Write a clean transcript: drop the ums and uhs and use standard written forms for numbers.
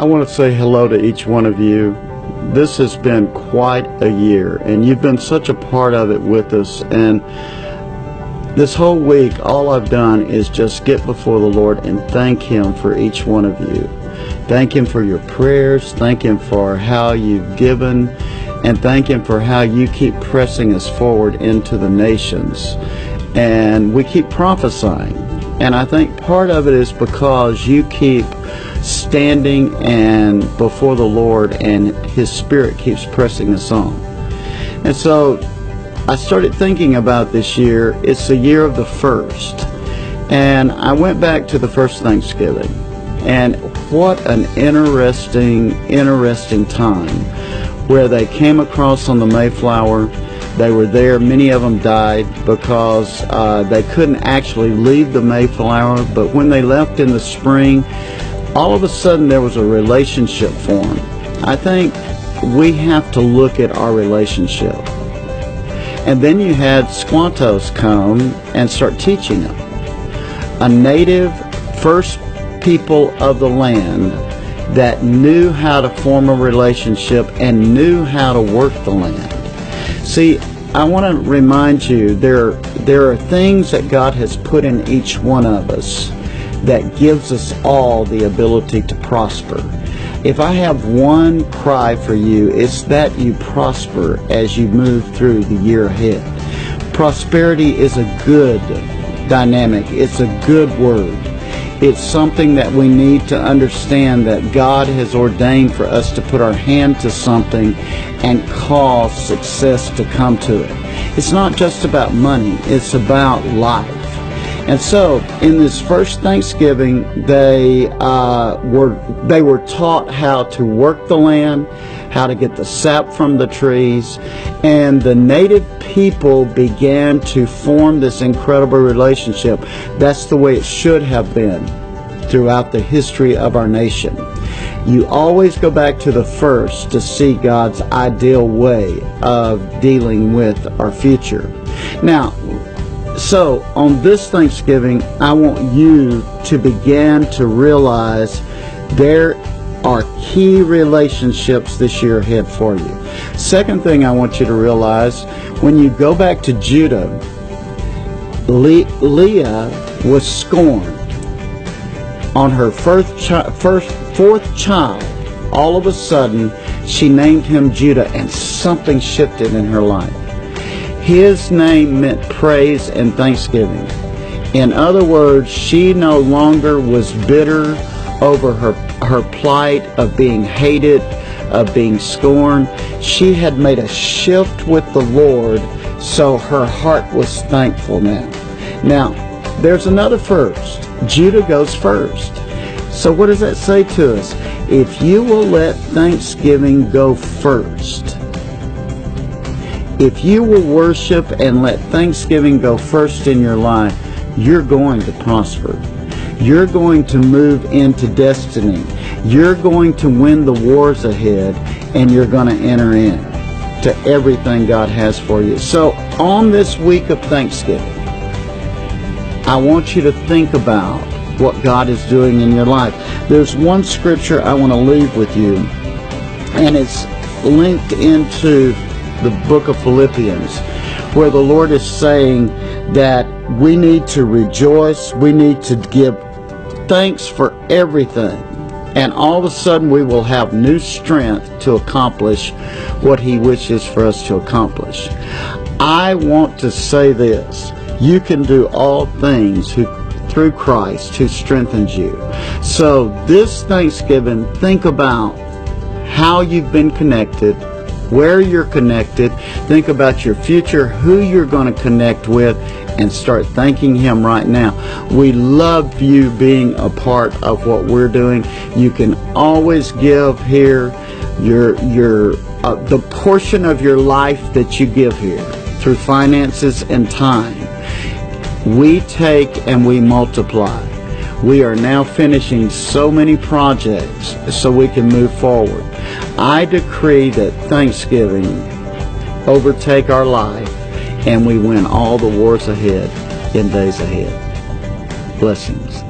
I want to say hello to each one of you. This has been quite a year, and you've been such a part of it with us. And this whole week, all I've done is just get before the Lord and thank Him for each one of you. Thank Him for your prayers. Thank Him for how you've given. And thank Him for how you keep pressing us forward into the nations. And we keep prophesying. And I think part of it is because you keep standing and before the Lord, and His Spirit keeps pressing us on. And so I started thinking about this year. It's the year of the first. And I went back to the first Thanksgiving. And what an interesting time where they came across on the Mayflower. They were there. Many of them died because they couldn't actually leave the Mayflower. But when they left in the spring, all of a sudden there was a relationship formed. I think we have to look at our relationship. And then you had Squantos come and start teaching them. A native first people of the land that knew how to form a relationship and knew how to work the land. See, I want to remind you, there are things that God has put in each one of us that gives us all the ability to prosper. If I have one cry for you, it's that you prosper as you move through the year ahead. Prosperity is a good dynamic. It's a good word. It's something that we need to understand, that God has ordained for us to put our hand to something and cause success to come to it. It's not just about money. It's about life. And so, in this first Thanksgiving, they were taught how to work the land, how to get the sap from the trees, and the native people began to form this incredible relationship. That's the way it should have been throughout the history of our nation. You always go back to the first to see God's ideal way of dealing with our future. Now, so on this Thanksgiving, I want you to begin to realize there are key relationships this year ahead for you. Second thing I want you to realize, when you go back to Judah, Leah was scorned. On her fourth child, all of a sudden, she named him Judah, and something shifted in her life. His name meant praise and thanksgiving. In other words, she no longer was bitter over her plight of being hated, of being scorned. She had made a shift with the Lord, so her heart was thankful now. Now, there's another first. Judah goes first. So what does that say to us? If you will let thanksgiving go first, if you will worship and let thanksgiving go first in your life, you're going to prosper. You're going to move into destiny. You're going to win the wars ahead, and you're going to enter in to everything God has for you. So on this week of Thanksgiving, I want you to think about what God is doing in your life. There's one scripture I want to leave with you, and it's linked into the book of Philippians, where the Lord is saying that we need to rejoice, we need to give thanks for everything, and all of a sudden we will have new strength to accomplish what He wishes for us to accomplish. I want to say this: you can do all things through Christ who strengthens you. So this Thanksgiving, think about how you've been connected, where you're connected. Think about your future, who you're going to connect with, and start thanking Him right now. We love you being a part of what we're doing. You can always give here the portion of your life that you give here through finances and time. We take and we multiply. We are now finishing so many projects so we can move forward. I decree that Thanksgiving overtake our life, and we win all the wars ahead in days ahead. Blessings.